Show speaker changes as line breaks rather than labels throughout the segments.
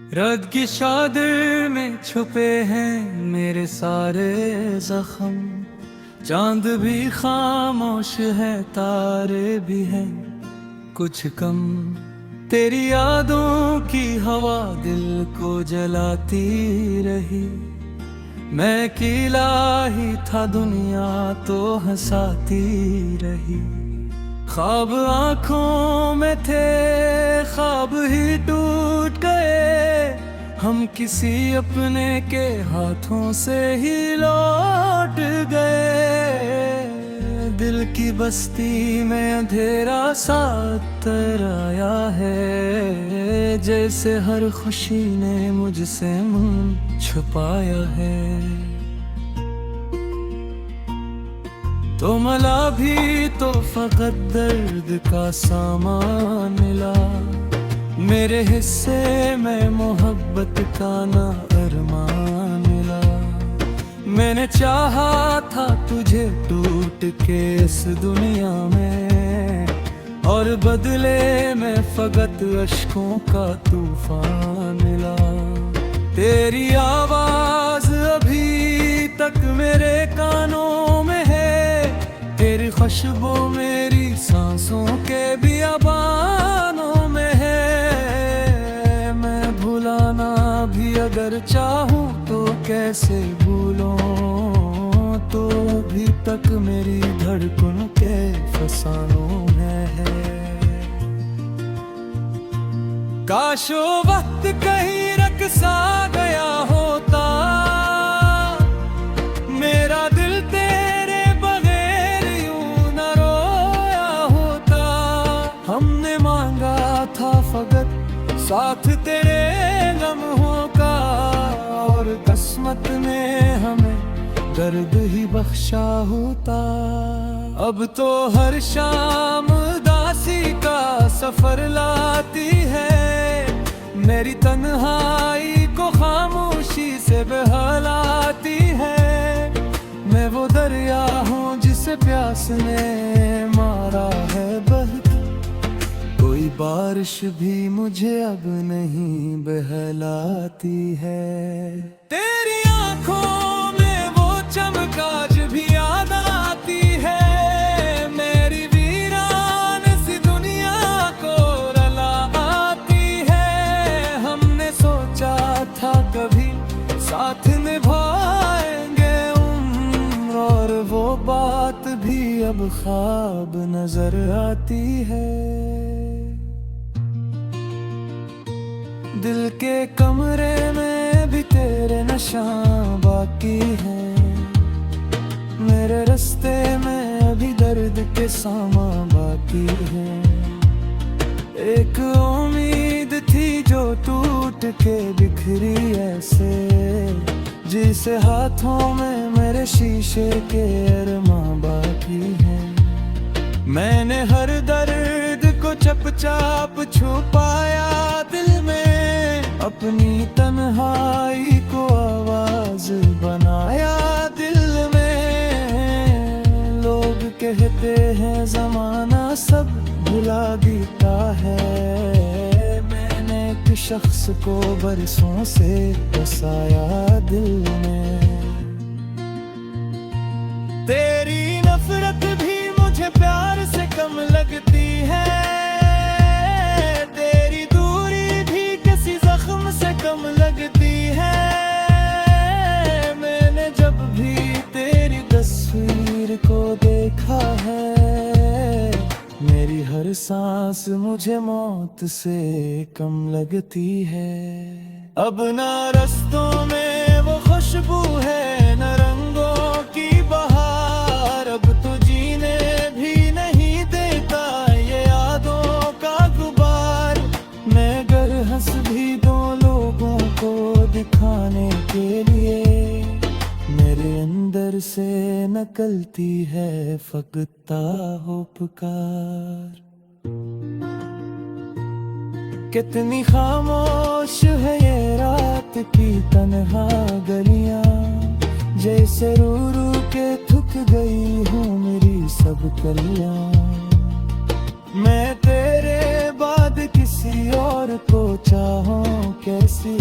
रात की चादर में छुपे हैं मेरे सारे जख्म। चांद भी खामोश है, तारे भी हैं कुछ कम। तेरी यादों की हवा दिल को जलाती रही। मैं अकेला ही था, दुनिया तो हंसाती रही। ख्वाब आंखों में थे, ख्वाब ही टूट गए। हम किसी अपने के हाथों से ही लौट गए। दिल की बस्ती में अंधेरा सा आया है, जैसे हर खुशी ने मुझसे मुंह छुपाया है। तो मला भी तो फकत दर्द का सामान मिला। मेरे हिस्से में मोहब्बत का ना अरमान मिला। मैंने चाहा था तुझे टूट के इस दुनिया में, और बदले में फकत अश्कों का तूफान मिला। तेरी आवाज अभी तक मेरे कानों में है, तेरी खुशबू मेरी सांसों के बियाबानों में है। मैं भुलाना भी अगर चाहूँ तो कैसे भूलूं, तो अभी तक मेरी धड़कन के फसानों में है। काश वो वक्त कहीं रक़्सा गया होता, मेरा दिल तेरे बगैर यूं न रोया होता। हमने मांगा था फकत साथ तेरे लम्हों का, और किस्मत ने हमें दर्द ही बख्शा होता। अब तो हर शाम उदासी का सफर लाती है, मेरी तन्हाई को खामोशी से बहलाती है। मैं वो दरिया हूँ जिसे प्यास ने मारा है बहती, कोई बारिश भी मुझे अब नहीं बहलाती है। तेरी आंखों में वो चमकाज भी याद आती है, मेरी वीरान सी दुनिया को रुला आती है। हमने सोचा था कभी साथ निभाएंगे उम्र, और वो बात भी अब ख्वाब नजर आती है। दिल के कमरे में भी तेरे नशा बाकी है, मेरे रास्ते में अभी दर्द के सामा बाकी है। एक उम्मीद थी जो टूट के बिखरी ऐसे, जिसे हाथों में मेरे शीशे के अरमा बाकी है। मैंने हर दर्द को चुपचाप छुपाया दिल में, अपनी तन्हाई को आवाज बनाया दिल में। लोग कहते हैं जमाना सब भुला देता है, मैंने एक शख्स को बरसों से बसाया दिल में। तेरी नफरत भी मुझे प्यार से कम लगती है, तेरी दूरी भी किसी जख्म से कम लगती है। मैंने जब भी तेरी तस्वीर को देखा है, मेरी हर सांस मुझे मौत से कम लगती है। अब ना रास्तों में वो खुशबू है, न रंगों की बहार। अब तो जीने भी नहीं देता ये यादों का गुबार। मैं गर हंस भी दो लोगों को दिखाने के लिए, मेरे अंदर से निकलती है फकत हो पुकार। कितनी खामोश है ये रात की तन्हा गलियां, जैसे रू रू के थक गई हूँ मेरी सब कलियां। मैं तेरे बाद किसी और को चाहूं कैसी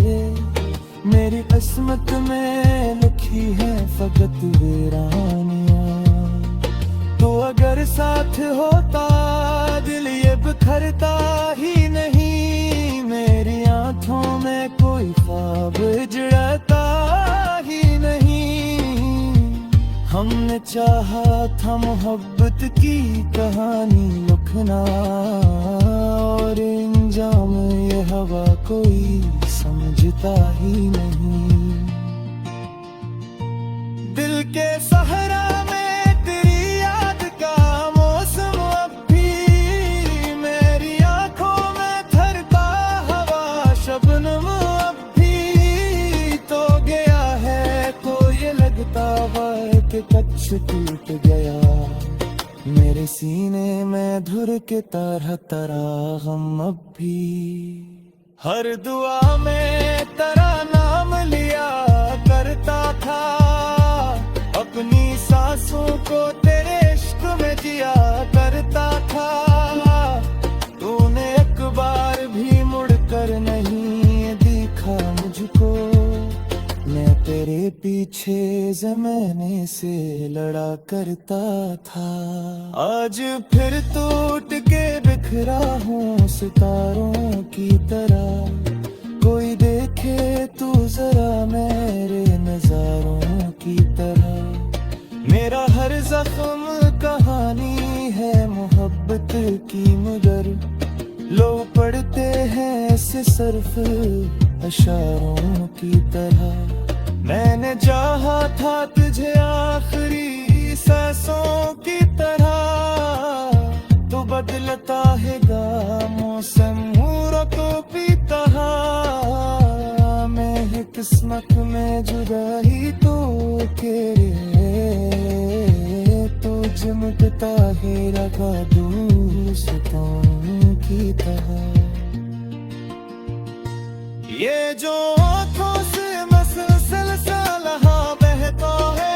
मैंने चाहा था मोहब्बत की कहानी लिखना, और इंजाम ये हवा कोई समझता ही नहीं। दिल के सहरा में तेरी याद का मौसम अब भी, मेरी आंखों में ठहरता हवा शबनम अब भी तो गया है। तो ये लगता है कि कच्छ टूट गया, मेरे सीने में धुर के तरह तरह गम अब भी। हर दुआ में तेरा नाम लिया करता था, अपनी सांसों को तेरे इश्क में जिया करता था। तूने एक बार भी मुड़कर नहीं देखा मुझको, मैं तेरे पीछे ज़माने से लड़ा करता था। आज फिर टूट के बिखरा हूँ सितारों की तरह, कोई देखे तू जरा मेरे नजारों की तरह। मेरा हर जख्म कहानी है मोहब्बत की, मगर लोग पढ़ते हैं ऐसे सिर्फ अशारों की तरह। मैंने चाहा था तुझे आखिरी सांसों की तरह, तो बदलता है मौसम तो पीता। मैं किस्मत में जुदाई तो के तो चमकता है रखा दूर सितारों की तरह। ये जो आँखों से मसलसल सा लहा बहता है,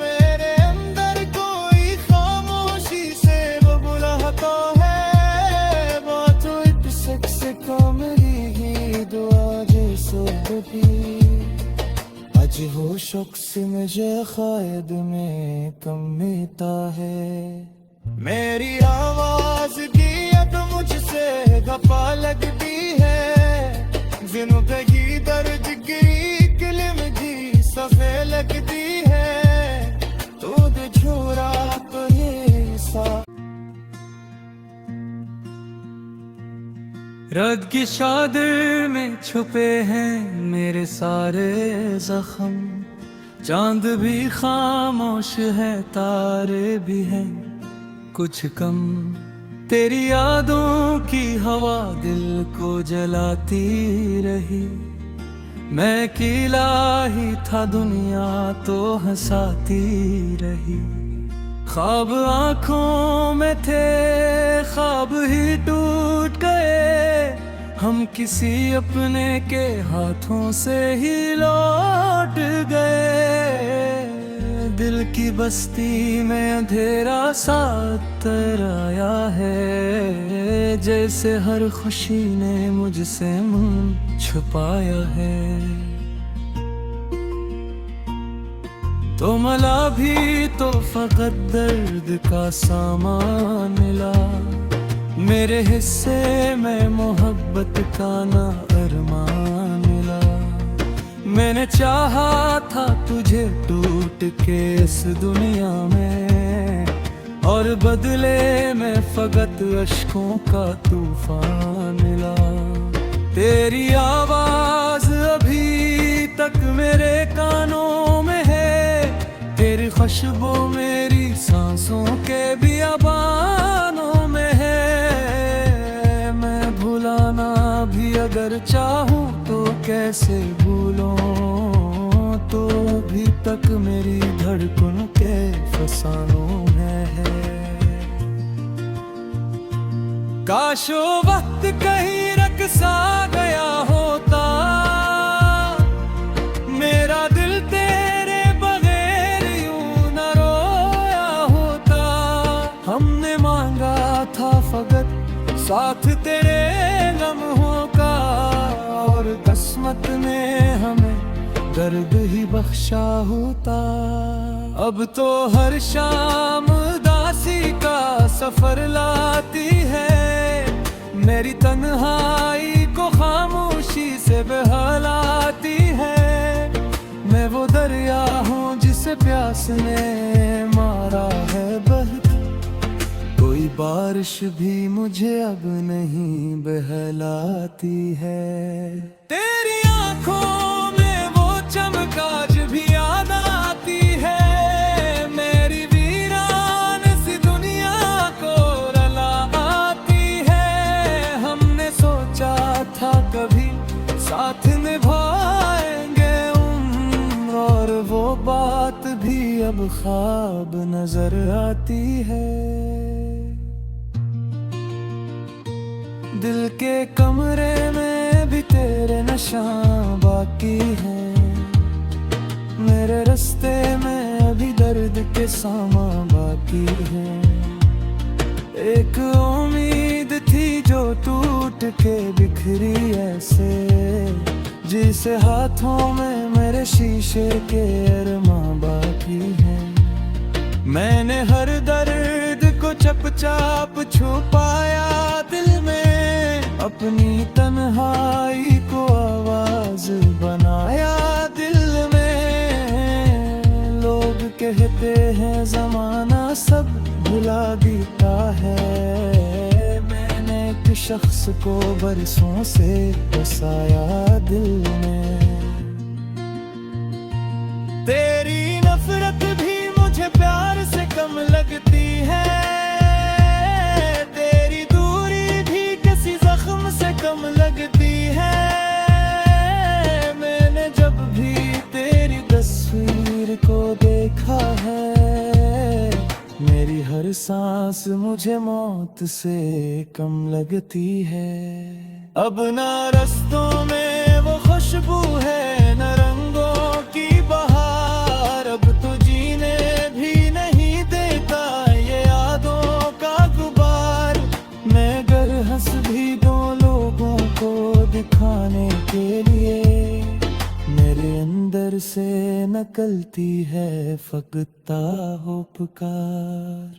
मेरे अंदर कोई खामोशी से वो बुलाता है। बातों एक से कमरी ही दुआ जैसे भी, आज हो शख्स मुझे ख्याल में कमता है। मेरी आवाज की अब मुझसे खफा लगती है, जिंदगी दर्द गिरी किलम जी सफे लगती है। दूध छोरा कहे सा
रात की चादर में छुपे हैं मेरे सारे जख्म, चांद भी खामोश है तारे भी हैं कुछ कम। तेरी यादों की हवा दिल को जलाती रही, मैं अकेला ही था दुनिया तो हंसाती रही। ख्वाब आंखों में थे ख्वाब ही टूट गए, हम किसी अपने के हाथों से ही लौट गए। दिल की बस्ती में अंधेरा सा आया है, जैसे हर खुशी ने मुझसे मुंह छुपाया है। तो मला भी तो फकत दर्द का सामान मिला, मेरे हिस्से में मोहब्बत का ना अरमान मिला। मैंने चाहा था तुझे टूट के इस दुनिया में, और बदले में फकत अश्कों का तूफान मिला। तेरी आवाज अभी तक मेरे कानों में है, तेरी खुशबू मेरी सांसों के बियाबानों में है। मैं भुलाना भी अगर चाहूँ तो कैसे भूलूं, तो अभी तक मेरी धड़कन के फसानों में है। काश वो वक्त कहीं रकसा गया होता, मेरा दिल तेरे बगैर यूं न रोया होता। हमने मांगा था फकत साथ तेरे लम्हों का, और किस्मत ने हमें दर्द ही बख्शा होता। अब तो हर शाम उदासी का सफर लाती है, मेरी तन्हाई को खामोशी से बहलाती है। मैं वो दरिया हूँ जिसे प्यास
किसने मारा है बहक, कोई बारिश भी मुझे अब नहीं बहलाती है।
तेरी आंखों में वो चमक आज भी याद आती है, मेरी वीरान सी दुनिया को रुला आती है। हमने सोचा था कभी साथ निभाएंगे उम्र, और वो बात भी अब ख्वाब नजर आती है। दिल के कमरे में भी तेरे नशा बाकी है, मेरे रास्ते में अभी दर्द के सामा बाकी है। एक उम्मीद थी जो टूट के बिखरी ऐसे, जिसे हाथों में मेरे शीशे के अरमा बाकी है। मैंने हर दर्द को चुपचाप छुपाया दिल में, अपनी तन्हाई को आवाज बनाया दिल में। लोग कहते हैं जमाना सब भुला देता है, मैंने एक शख्स को बरसों से बसाया दिल में। तेरी नफरत भी मुझे प्यार से कम लगती है, तेरी दूरी भी किसी जख्म से कम लगती है। मैंने जब भी तेरी तस्वीर को देखा है, मेरी हर सांस मुझे मौत से कम लगती है। अब ना रस्तों में वो खुशबू है न रंगों की बहार, अब तो जीने भी नहीं देता ये यादों का गुबार। मैं गर हंस भी दो लोगों को दिखाने के लिए, मेरे अंदर से निकलती है फकता हो पुकार।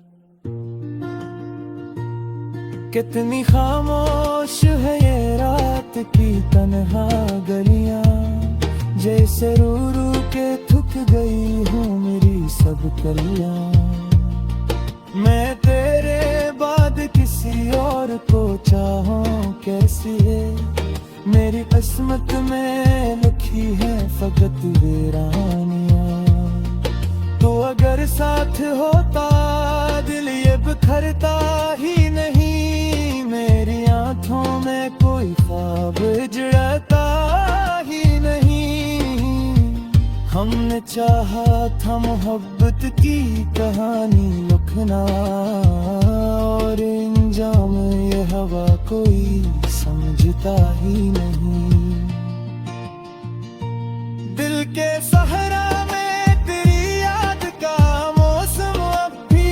कितनी खामोश है ये रात की तन्हा गलियां, जैसे रू रू के थक गई हूँ मेरी सब कलियां। मैं तेरे बाद किसी और को चाहूं कैसी है, मेरी किस्मत में लिखी है फकत वीरानियां। तो अगर साथ होता दिल ये बिखरता ही नहीं, मेरी आंखों में कोई ख्वाब जड़ता ही नहीं। हमने चाहा था मोहब्बत की कहानी लिखना, और इंजाम ये हवा कोई समझता ही नहीं। दिल के सहरा में तेरी याद का मौसम अब भी,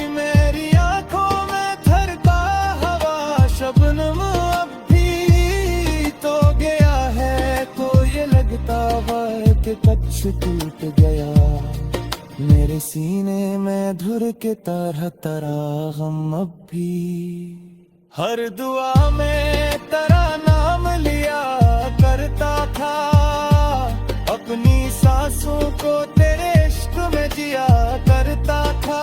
मेरी आंखों में थरता हवा शबनम अब भी। तो गया है तो ये लगता है कि कच्छ टूट गया, मेरे सीने में धुर के तरह तरह गम अब भी। हर दुआ में तेरा नाम लिया करता था, अपनी सांसों को तेरे इश्क में जिया करता था।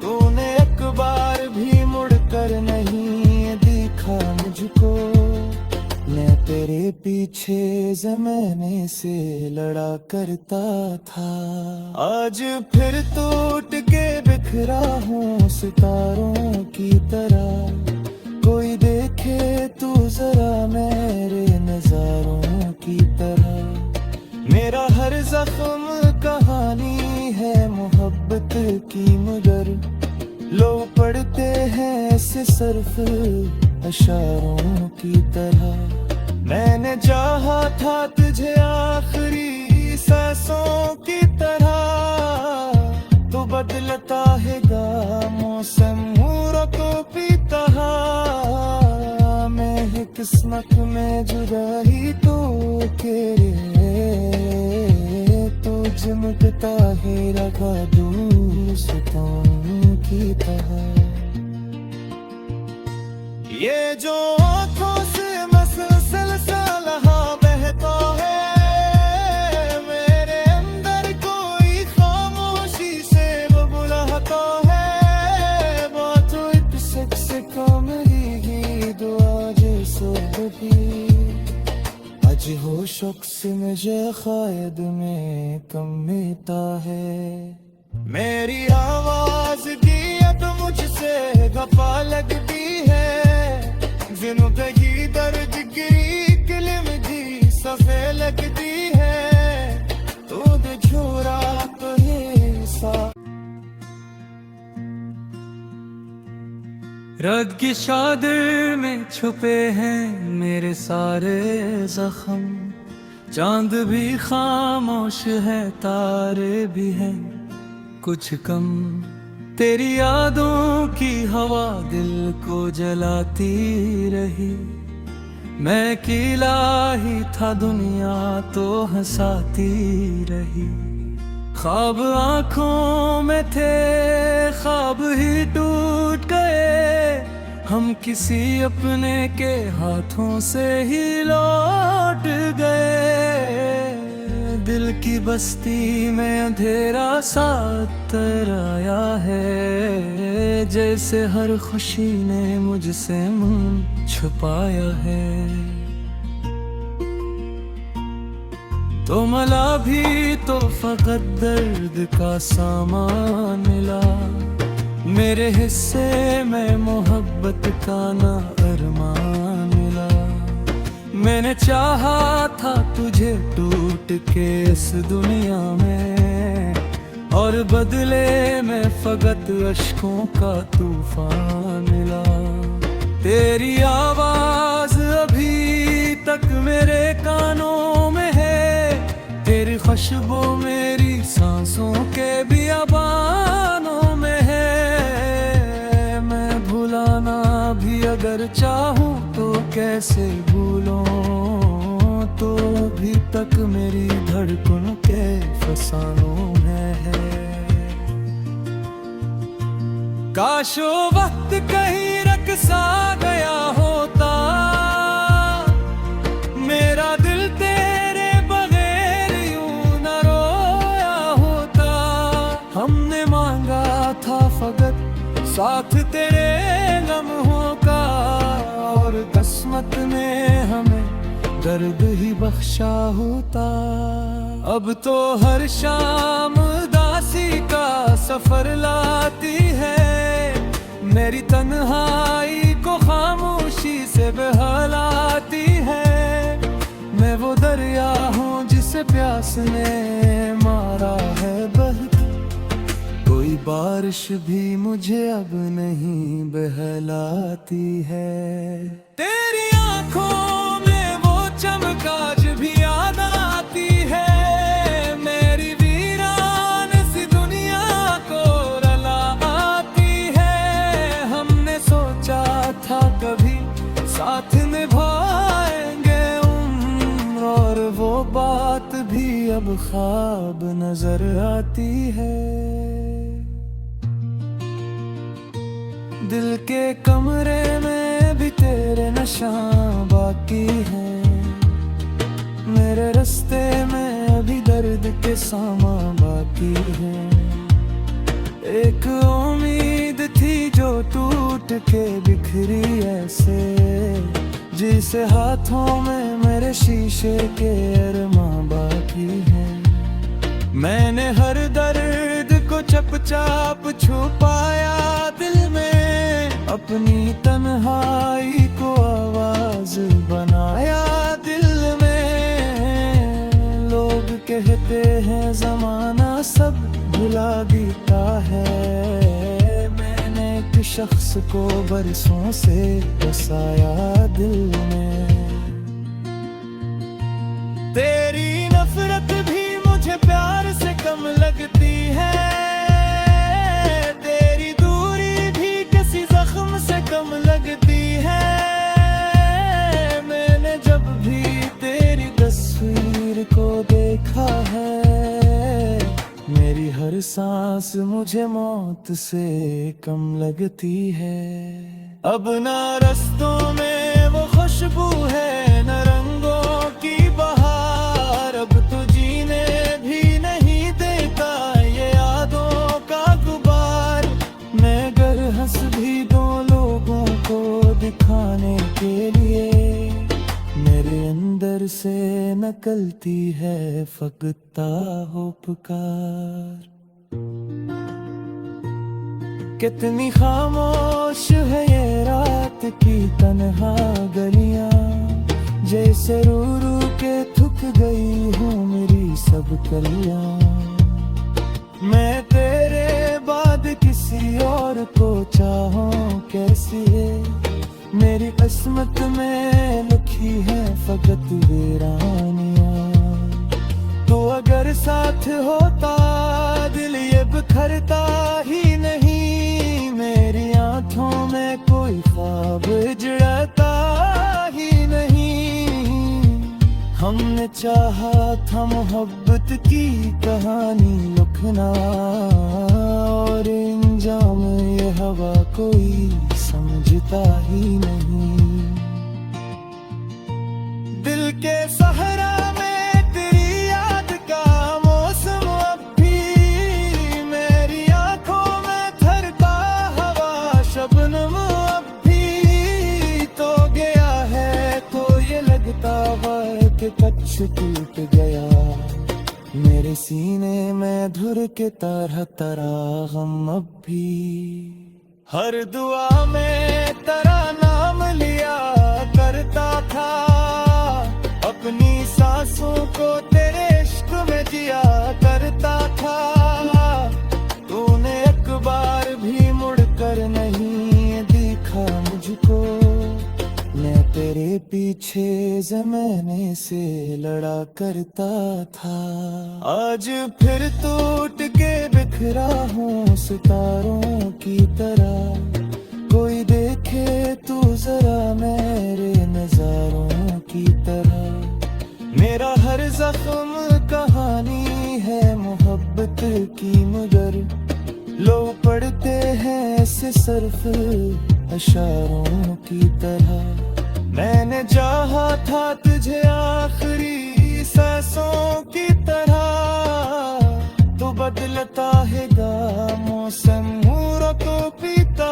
तूने एक बार भी मुड़कर नहीं देखा मुझको, मैं तेरे पीछे ज़माने से लड़ा करता था। आज फिर टूट के बिखरा हूँ सितारों की तरह, कोई देखे तू जरा मेरे नजारों की तरह। मेरा हर जख्म कहानी है मोहब्बत की, मगर लोग पढ़ते हैं ऐसे सिर्फ अशारों की तरह। मैंने चाहा था तुझे आखिरी सांसों की तरह, तो बदलता है मौसम मूरों को पीता। मैं किस्मत में जुदाई तो तेरे, तो चमकता है रखा दूर सितारों की तरह। ये जो आँखों से मसलसल सा लहा बहता है, मेरे अंदर को
अकायद में कमता है। मेरी आवाज की अब मुझसे गफा लगती है, जिंदगी दर्द गिरी किलम जी सफे लगती है, दूध झोरा तो ये सा।
रग की चादर में छुपे हैं मेरे सारे जख्म, चांद भी खामोश है तारे भी हैं कुछ कम, तेरी यादों की हवा दिल को जलाती रही, मैं अकेला ही था दुनिया तो हंसाती रही, ख्वाब आंखों में थे ख्वाब ही टूट गए, हम किसी अपने के हाथों से ही लौट गए, दिल की बस्ती में अंधेरा सा आया है, जैसे हर खुशी ने मुझसे मुंह छुपाया है, तो मला भी तो फकत दर्द का सामान मिला, मेरे हिस्से में मोहब्बत का ना अरमान मिला, मैंने चाहा था तुझे टूट के इस दुनिया में, और बदले में फकत अश्कों का तूफान मिला, तेरी आवाज अभी तक मेरे कानों में है, तेरी खुशबू मेरी सांसों के बियाबानों में है, मैं भुलाना भी अगर चाहूँ तो कैसे भूलूं, तो अभी तक मेरी धड़कन के फसानों में है। काश वो वक्त कहीं रकसा गया होता, मेरा दिल तेरे बगैर यूं न रोया होता, हमने मांगा था फकत साथ तेरे लम्हों का, और किस्मत ने हमें दर्द ही बख्शा होता, अब तो हर शाम उदासी का सफर लाती है, मेरी तन्हाई को खामोशी से बहलाती है, मैं वो दरिया हूँ जिसे प्यास ने मारा है बहती, कोई बारिश भी मुझे अब नहीं बहलाती है, तेरी आंखों में वो चमकाज भी याद आती है, मेरी वीरान सी दुनिया को रलाती है, हमने सोचा था कभी साथ निभाएंगे उम्र, और वो बात भी अब ख्वाब नजर आती है, दिल के कमरे में भी तेरे नशां बाकी हैं, मेरे रास्ते में अभी दर्द के सामा बाकी हैं, एक उम्मीद थी जो टूट के बिखरी ऐसे, जिसे हाथों में मेरे शीशे के अरमां बाकी हैं, मैंने हर दर्द को चुपचाप छुपाया दिल में, अपनी तन्हाई को आवाज बनाया दिल में, लोग कहते हैं जमाना सब भुला देता है, मैंने एक शख्स को बरसों से बसाया दिल में, तेरी नफरत भी मुझे प्यार से कम लगती है, तेरी दूरी भी किसी जख्म से कम लगती है, मैंने जब भी तेरी तस्वीर को देखा है, मेरी हर सांस मुझे मौत से कम लगती है, अब ना रस्तों में वो खुशबू है न रंगों की बहार, अब तो जीने भी नहीं देता ये यादों का गुबार, मैं गर हंस भी दो लोगों को दिखाने के लिए, मेरे अंदर
से नकलती है फकता हो पुकार। कितनी खामोश है ये रात की तन्हा गलियां, जैसे रू रू के थक गई हूँ मेरी सब कलियां। मैं तेरे बाद किसी और को चाहूं कैसी है, मेरी किस्मत में लिखी है फकत वीरानियां। तो अगर साथ होता दिल ये बिखरता ही नहीं, मेरी आंखों में कोई ख्वाब जड़ता ही नहीं। हमने चाहा था मोहब्बत की कहानी लिखना, और इंजाम ये हवा कोई समझता ही नहीं। दिल के सहरा में तेरी याद का मौसम अब भी, मेरी आंखों में थरता हवा शबनम अब भी। तो गया है तो ये लगता है कि कच्छ टूट गया, मेरे सीने में धुर के तरह तरह गम अब भी। हर दुआ में तेरा नाम लिया करता था, अपनी सांसों को तेरे इश्क में जिया करता था। तूने एक बार भी मुड़कर नहीं देखा मुझको, मैं तेरे पीछे ज़माने से लड़ा करता था। आज फिर टूट के बिखरा हूँ सितारों की तरह, कोई देखे तू जरा मेरे नजारों की तरह। मेरा हर जख्म कहानी है मोहब्बत की, मगर लोग पढ़ते हैं ऐसे सिर्फ इशारों की तरह। मैंने चाहा था तुझे आखिरी सांसों की तरह, तो बदलता है मौसम को पीता।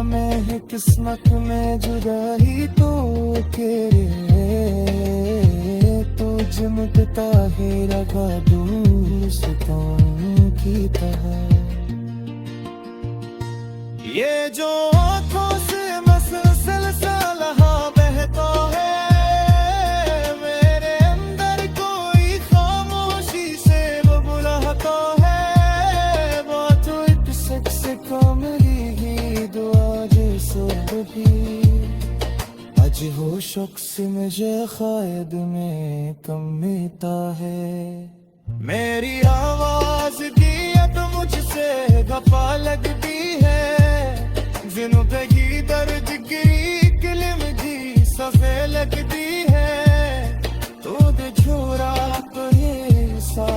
मैं किस्मत में जुदाई तो के तो जमता है रखा दोस्तों की तरह। ये जो आँखों से मसलसल बहता है, मेरे अंदर कोई खामोशी से वो बुलाता है। बात एक शख्स को मिली ही दुआ जैसे भी, आज वो शख्स मुझे ख्याल में कमता है। मेरी आवाज की अब मुझसे गफा लगती है, जिंदगी दर्द गिरी किलम जी सफे लगती है। तो दे छोरा तो ये सा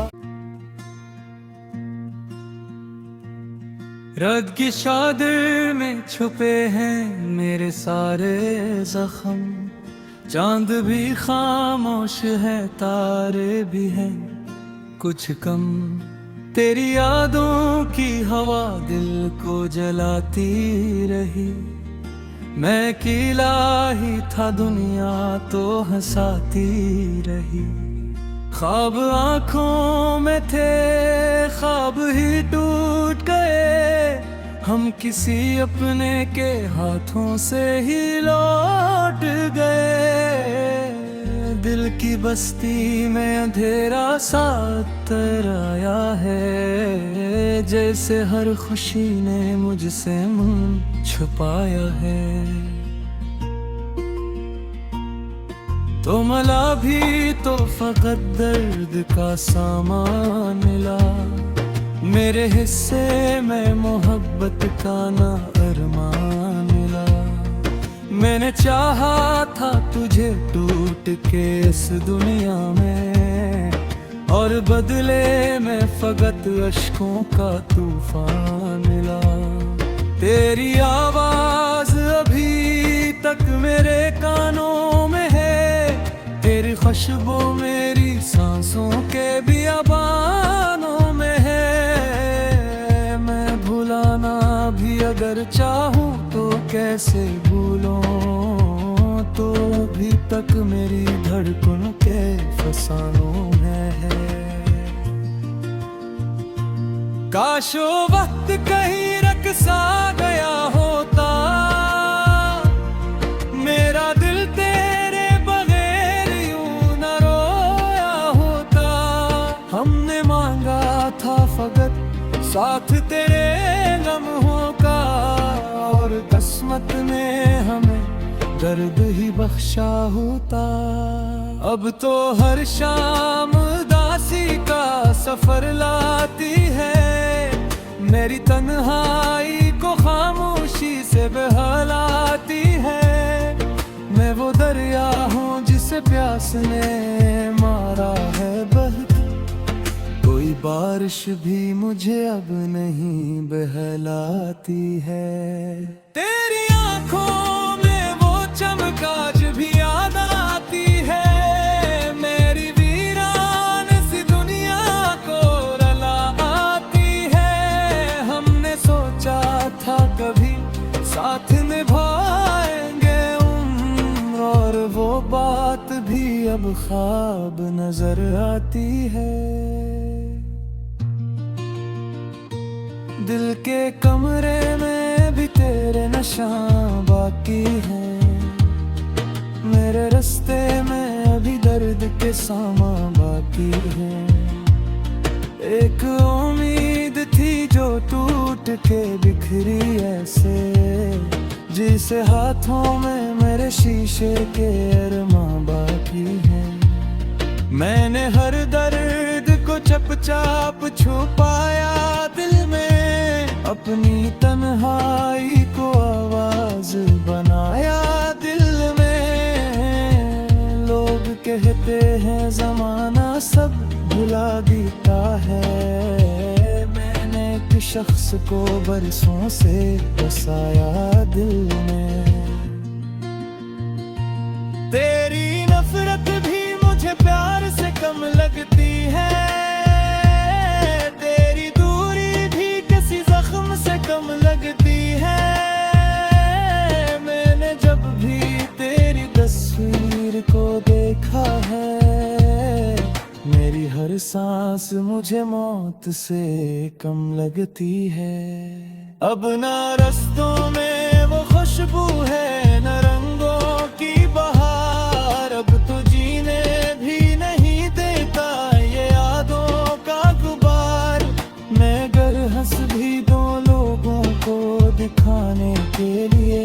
रात की चादर में छुपे हैं मेरे सारे जख्म, चांद भी खामोश है तारे भी हैं कुछ कम। तेरी यादों की हवा दिल को जलाती रही, मैं अकेला ही था दुनिया तो हंसाती रही। ख्वाब आंखों में थे ख्वाब ही टूट गए, हम किसी अपने के हाथों से ही लौट गए। दिल की बस्ती में अंधेरा सा तराया है, जैसे हर खुशी ने मुझसे मुंह छुपाया है। तो मला भी तो फकत दर्द का सामान मिला, मेरे हिस्से में मोहब्बत का ना अरमान मिला। मैंने चाहा था तुझे टूट के इस दुनिया में, और बदले में फकत अश्कों का तूफान मिला। तेरी आवाज अभी तक मेरे कानों में है, तेरी खुशबू मेरी सांसों के बियाबानों में है। मैं भुलाना भी अगर चाहूँ तो कैसे भूलूं
तो अभी तक मेरी धड़कन के फसानों में है। काश वो वक्त कहीं रकसा गया होता, मेरा दिल तेरे बगैर यूं न रोया होता। हमने मांगा था फकत साथ तेरे लम्हों का, और किस्मत ने हमें दर्द ही बख्शा होता। अब तो हर शाम उदासी का सफर लाती है, मेरी तन्हाई को खामोशी से बहलाती है। मैं वो दरिया हूँ जिसे प्यास ने मारा है बहती, कोई बारिश भी मुझे अब नहीं बहलाती है। तेरी आंखों में वो चमक आज भी याद आती है, मेरी वीरान सी दुनिया को रुलाती है। हमने सोचा था कभी साथ निभाएंगे उम्र, और वो बात भी अब ख्वाब नजर आती है। दिल के कमरे में भी तेरे नशा बाकी है, मेरे रास्ते में अभी दर्द के सामा बाकी है। एक उम्मीद थी जो टूट के बिखरी ऐसे, जिसे हाथों में मेरे शीशे के अरमा बाकी है। मैंने हर दर्द को चुपचाप छुपाया दिल में, अपनी तन्हाई को आवाज बनाया दिल में। लोग कहते हैं जमाना सब भुला देता है, मैंने एक शख्स को बरसों से बसाया दिल में। तेरी नफरत भी मुझे प्यार से कम लगती है, तेरी दूरी भी किसी जख्म से कम लगती है। मैंने जब भी तेरी तस्वीर को देखा है, मेरी हर सांस मुझे मौत से कम लगती है। अब ना रास्तों में वो खुशबू है न रंगों की बहार, अब तो जीने भी नहीं देता ये यादों का गुबार। मैं गर हंस भी दो लोगों को दिखाने के लिए,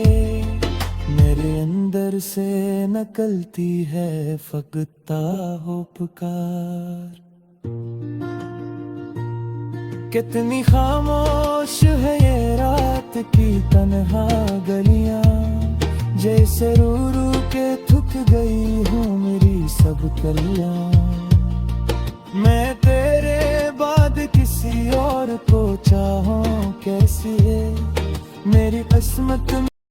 मेरे अंदर से निकलती है फकता हो पुकार। कितनी खामोश है ये रात की तन्हा गलियां, जैसे रू रू के थक गई हूँ मेरी सब कलियां। मैं तेरे बाद किसी और को चाहूं कैसी है मेरी किस्मत।